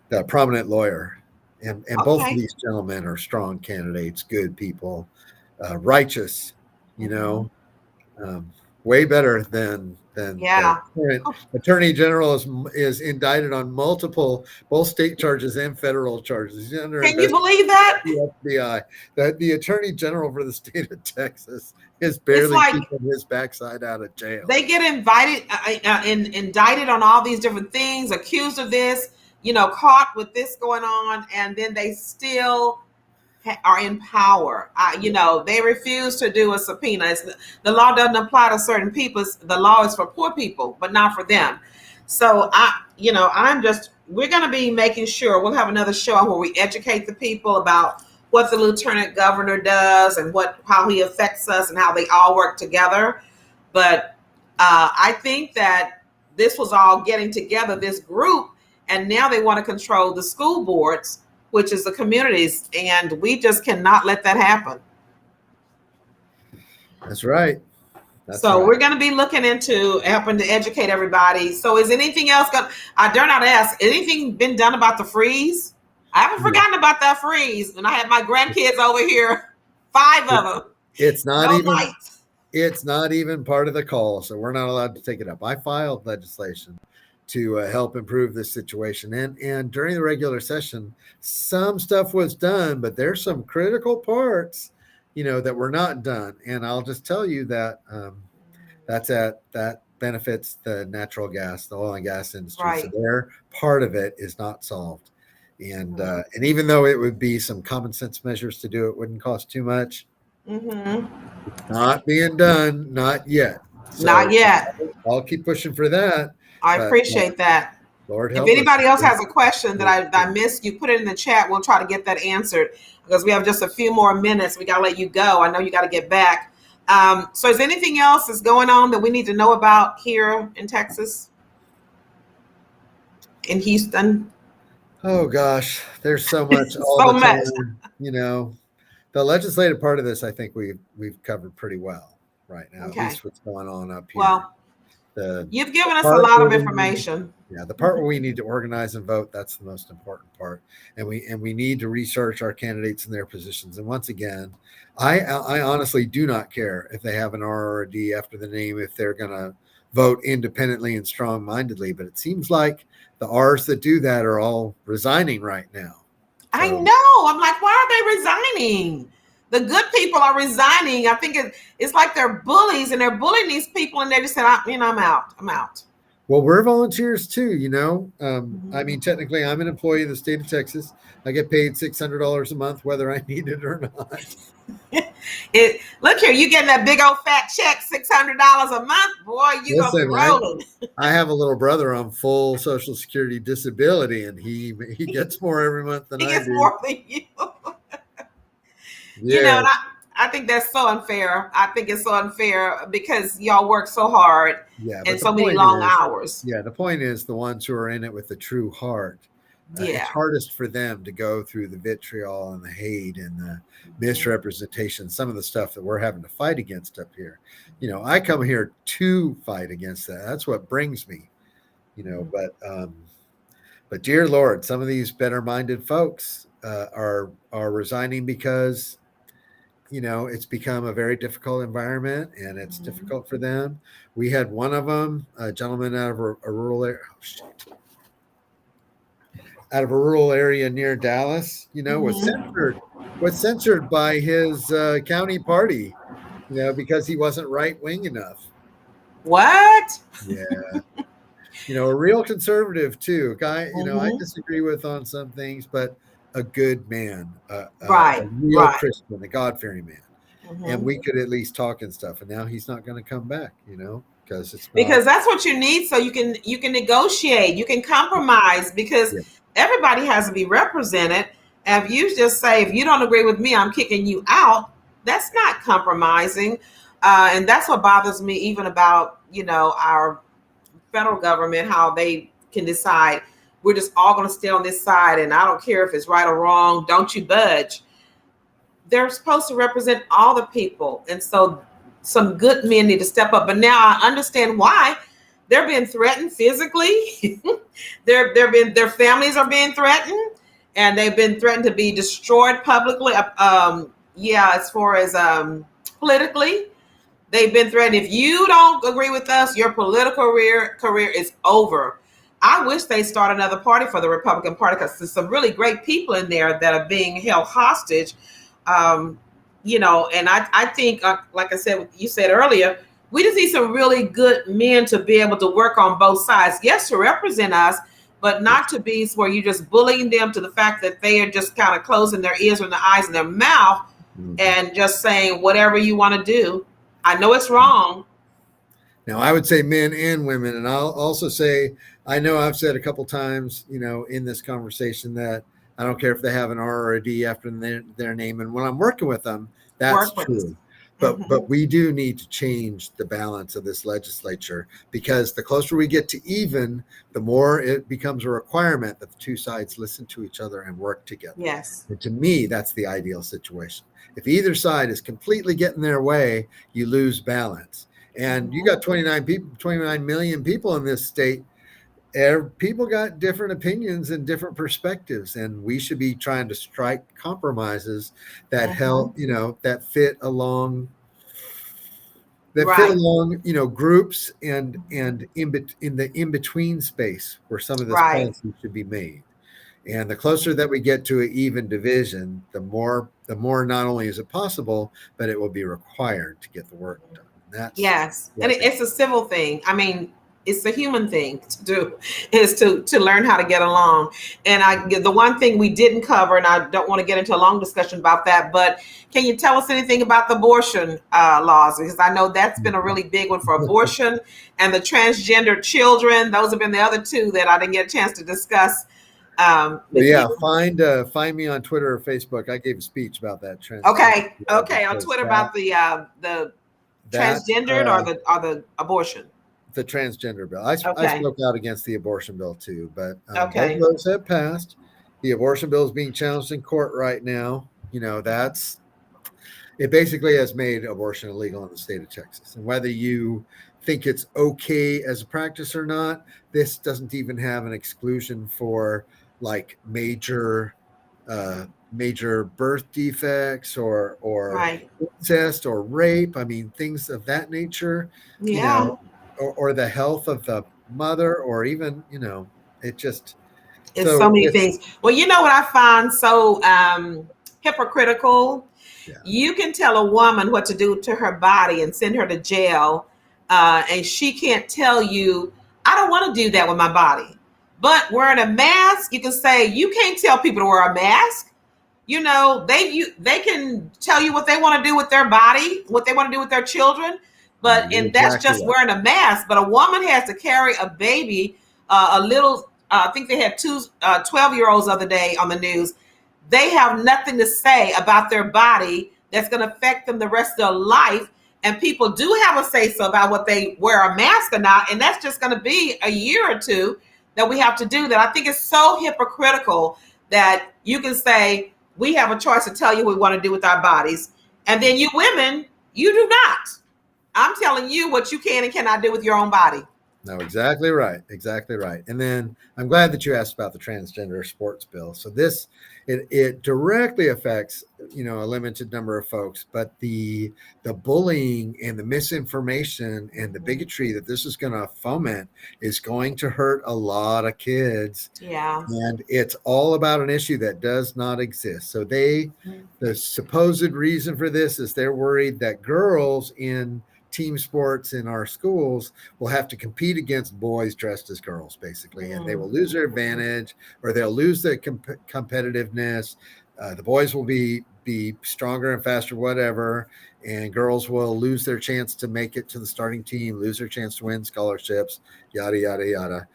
The prominent lawyer. And both of these gentlemen are strong candidates, good people, righteous, you know, way better than the current attorney general is indicted on both state charges and federal charges. Can you believe that? The FBI, that the attorney general for the state of Texas is barely keeping his backside out of jail. They get indicted on all these different things, accused of this, you know, caught with this going on, and then they still are in power. You know, they refuse to do a subpoena. The law doesn't apply to certain people. The law is for poor people, but not for them. So we're going to be making sure we'll have another show where we educate the people about what the lieutenant governor does and how he affects us and how they all work together. But I think that this was all getting together, this group, and now they want to control the school boards, which is the communities, and we just cannot let that happen. That's right. We're going to be looking into helping to educate everybody. So is anything else I dare not ask, anything been done about the freeze? I haven't forgotten about that freeze. And I had my grandkids over here, 5 of them. It's not even part of the call, so we're not allowed to take it up. I filed legislation to help improve this situation. And during the regular session, some stuff was done, but there's some critical parts, you know, that were not done. And I'll just tell you that that benefits the natural gas, the oil and gas industry. Right. So their part of it is not solved. And even though it would be some common sense measures to do, it wouldn't cost too much. It's not being done, not yet. So not yet. I'll keep pushing for that. I appreciate that. Lord help us. If anybody else has a question that I missed, you put it in the chat. We'll try to get that answered because we have just a few more minutes. We got to let you go. I know you got to get back. So is anything else that's going on that we need to know about here in Texas? In Houston? Oh, gosh. There's so much. So much. You know, the legislative part of this, I think we've covered pretty well right now. Okay. At least what's going on up here. Well, you've given us a lot of information. The part where we need to organize and vote, that's the most important part. And we need to research our candidates and their positions. And once again, I honestly do not care if they have an R or a D after the name, if they're going to vote independently and strong-mindedly. But it seems like the R's that do that are all resigning right now. So, I know. I'm like, why are they resigning? The good people are resigning. I think it's like they're bullies and they're bullying these people, and they just said, I'm out. I'm out. Well, we're volunteers too, you know. I mean, technically, I'm an employee of the state of Texas. I get paid $600 a month, whether I need it or not. Look here, you getting that big old fat check, $600 a month, boy. You gonna be rolling. I have a little brother on full Social Security disability, and he gets more every month than I do. He gets more than you. Yeah. You know, and I think that's so unfair. I think it's so unfair because y'all work so hard and so many long hours. Yeah, the point is the ones who are in it with the true heart. It's hardest for them to go through the vitriol and the hate and the misrepresentation, some of the stuff that we're having to fight against up here. You know, I come here to fight against that. That's what brings me, you know, but dear Lord, some of these better-minded folks are resigning because, you know, it's become a very difficult environment and it's difficult for them. We had one of them, a gentleman out of a rural area. Out of a rural area near Dallas, you know, was censored by his county party, you know, because he wasn't right-wing enough. What? Yeah. You know, a real conservative too. Guy, you know, I disagree with on some things, but a good man, a real Christian, a God-fearing man. And we could at least talk and stuff. And now he's not going to come back, you know, because that's what you need. So you can negotiate, you can compromise, because everybody has to be represented. And if you just say, if you don't agree with me, I'm kicking you out, that's not compromising. And that's what bothers me even about, you know, our federal government, how they can decide we're just all going to stay on this side. And I don't care if it's right or wrong. Don't you budge. They're supposed to represent all the people. And so some good men need to step up. But now I understand why they're being threatened physically. Their families are being threatened. and they've been threatened to be destroyed publicly. As far as politically, they've been threatened. If you don't agree with us, your political career is over. I wish they start another party for the Republican Party, because there's some really great people in there that are being held hostage. And I think, like I said, you said earlier, we just need some really good men to be able to work on both sides. Yes, to represent us, but not to be where you're just bullying them to the fact that they are just kind of closing their ears and their eyes and their mouth and just saying whatever you want to do. I know it's wrong. Now, I would say men and women, and I'll also say, I know I've said a couple times, in this conversation, that I don't care if they have an R or a D after their name. And when I'm working with them, that's true. But we do need to change the balance of this legislature, because the closer we get to even, the more it becomes a requirement that the two sides listen to each other and work together. Yes. And to me, that's the ideal situation. If either side is completely getting their way, you lose balance. And you got 29 million people in this state. People got different opinions and different perspectives, and we should be trying to strike compromises that help, that fit along, groups and in the in-between space where some of this policy should be made. And the closer that we get to an even division, the more not only is it possible, but it will be required to get the work done. And it's a civil thing. I mean, it's a human thing to do, is to learn how to get along. And the one thing we didn't cover, and I don't want to get into a long discussion about that, but can you tell us anything about the abortion laws? Because I know that's been a really big one for abortion, and the transgender children. Those have been the other two that I didn't get a chance to discuss. Find me on Twitter or Facebook. I gave a speech about that. Okay, on Twitter about the transgendered or the abortion. The transgender bill. I spoke out against the abortion bill too, but both of those have passed. The abortion bill is being challenged in court right now. It basically has made abortion illegal in the state of Texas. And whether you think it's okay as a practice or not, this doesn't even have an exclusion for like major birth defects or incest or rape. I mean, things of that nature. Or the health of the mother, or even, it's so many things. Well, you know what I find so hypocritical? Yeah. You can tell a woman what to do to her body and send her to jail, and she can't tell you, I don't want to do that with my body. But wearing a mask, you can say, you can't tell people to wear a mask. They can tell you what they want to do with their body, what they want to do with their children. But that's just wearing a mask. But a woman has to carry a baby, I think they had two 12-year-olds the other day on the news. They have nothing to say about their body that's going to affect them the rest of their life. And people do have a say-so about what they wear a mask or not. And that's just going to be a year or two that we have to do that. I think it's so hypocritical that you can say, we have a choice to tell you what we want to do with our bodies. And then you women, you do not. I'm telling you what you can and cannot do with your own body. No, exactly right. Exactly right. And then I'm glad that you asked about the transgender sports bill. So it directly affects, a limited number of folks, but the bullying and the misinformation and the bigotry that this is going to foment is going to hurt a lot of kids. Yeah. And it's all about an issue that does not exist. So the supposed reason for this is they're worried that girls in team sports in our schools will have to compete against boys dressed as girls, basically, and they will lose their advantage, or they'll lose their competitiveness. The boys will be stronger and faster, whatever, and girls will lose their chance to make it to the starting team, lose their chance to win scholarships, yada, yada, yada.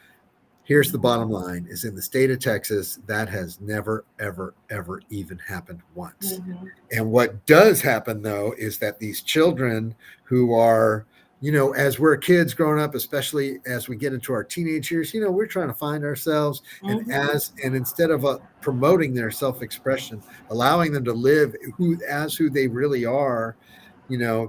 Here's the bottom line, is in the state of Texas, that has never, ever, ever even happened once. Mm-hmm. And what does happen, though, is that these children who are, as we're kids growing up, especially as we get into our teenage years, we're trying to find ourselves. Mm-hmm. And instead of promoting their self-expression, allowing them to live who they really are,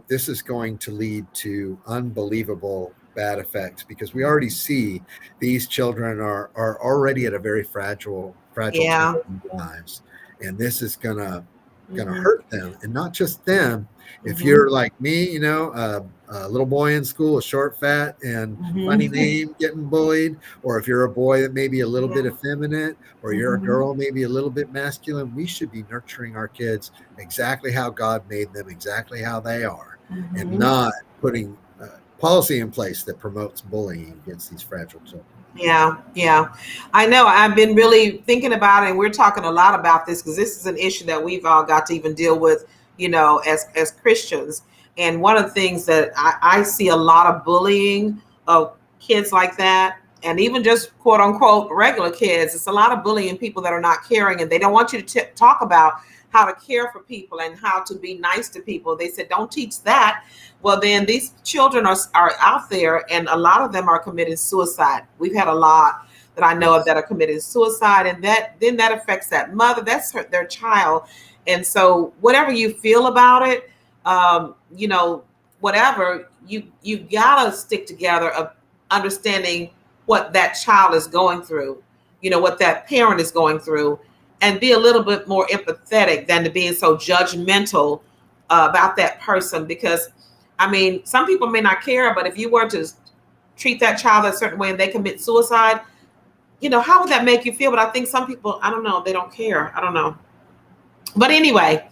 this is going to lead to unbelievable bad effects, because we already see these children are already at a very fragile fragile Yeah. children's lives, and this is gonna hurt them, and not just them. If you're like me, you know, a little boy in school, a short, fat, and funny name, getting bullied, or if you're a boy that may be a little bit effeminate, or you're a girl maybe a little bit masculine, we should be nurturing our kids exactly how God made them, exactly how they are, and not putting policy in place that promotes bullying against these fragile children. Yeah. I know. I've been really thinking about it, and we're talking a lot about this because this is an issue that we've all got to even deal with, you know, as Christians. And one of the things that I see a lot of bullying of kids like that, and even just quote unquote regular kids, it's a lot of bullying people that are not caring, and they don't want you to talk about how to care for people and how to be nice to people. They said, don't teach that. Well, then these children are out there, and a lot of them are committing suicide. We've had a lot that I know of that are committing suicide, and that affects that mother. That's their child. And so whatever you feel about it, you know, whatever, you gotta stick together of understanding what that child is going through, you know, what that parent is going through, and be a little bit more empathetic than to being so judgmental about that person. Because I mean, some people may not care, but if you were to treat that child a certain way and they commit suicide, you know, how would that make you feel? But I think some people, I don't know, they don't care. I don't know. But anyway,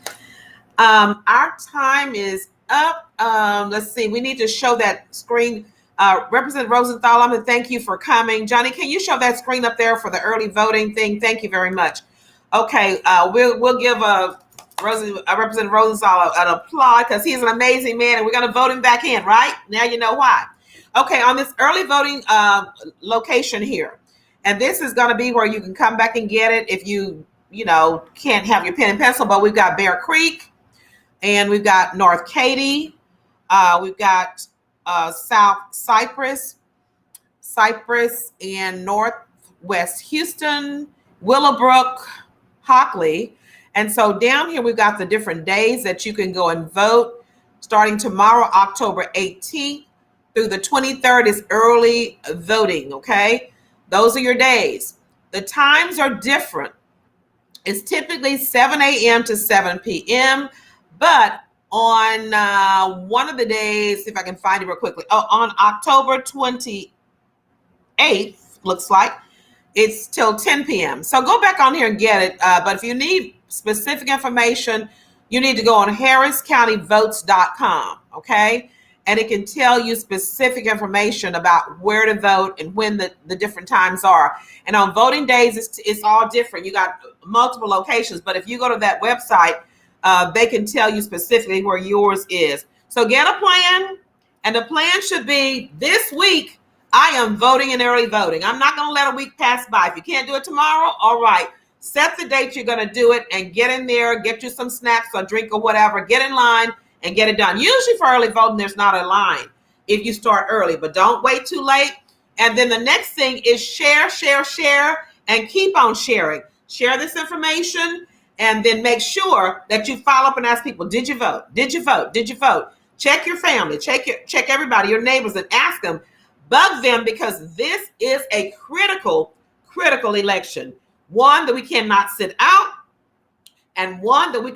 our time is up. Let's see. We need to show that screen. Representative Rosenthal, I'm going to thank you for coming. Johnny, can you show that screen up there for the early voting thing? Thank you very much. Okay, we'll give Representative Rosenthal an applaud because he's an amazing man, and we're going to vote him back in, right? Now you know why. Okay, on this early voting location here, and this is going to be where you can come back and get it if you know, can't have your pen and pencil, but we've got Bear Creek, and we've got North Katy, we've got South Cypress, and Northwest Houston, Willowbrook, Hockley. And so down here, we've got the different days that you can go and vote. Starting tomorrow, October 18th through the 23rd is early voting, okay? Those are your days. The times are different. It's typically 7 a.m. to 7 p.m., but on one of the days, if I can find it real quickly, on October 28th, looks like, it's till 10 p.m. So go back on here and get it. But if you need specific information, you need to go on harriscountyvotes.com, okay? And it can tell you specific information about where to vote and when the different times are. And on voting days, it's all different. You got multiple locations, but if you go to that website, they can tell you specifically where yours is. So get a plan, and the plan should be this week, I am voting in early voting. I'm not going to let a week pass by. If you can't do it tomorrow, all right. Set the date you're going to do it and get in there, get you some snacks or drink or whatever, get in line and get it done. Usually for early voting, there's not a line if you start early, but don't wait too late. And then the next thing is share, and keep on sharing. Share this information, and then make sure that you follow up and ask people, did you vote? Did you vote? Did you vote? Check your family, check everybody, your neighbors, and ask them, bug them, because this is a critical election. One that we cannot sit out, and one that we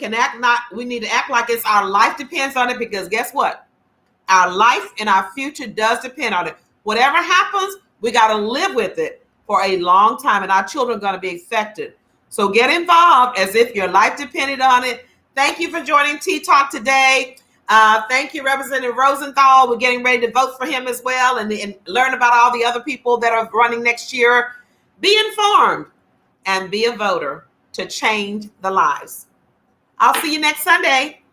need to act like it's our life depends on it, because guess what? Our life and our future does depend on it. Whatever happens, we got to live with it for a long time, and our children are going to be affected. So get involved as if your life depended on it. Thank you for joining Tea Talk today. Thank you, Representative Rosenthal. We're getting ready to vote for him as well, and learn about all the other people that are running next year. Be informed and be a voter to change the lives. I'll see you next Sunday.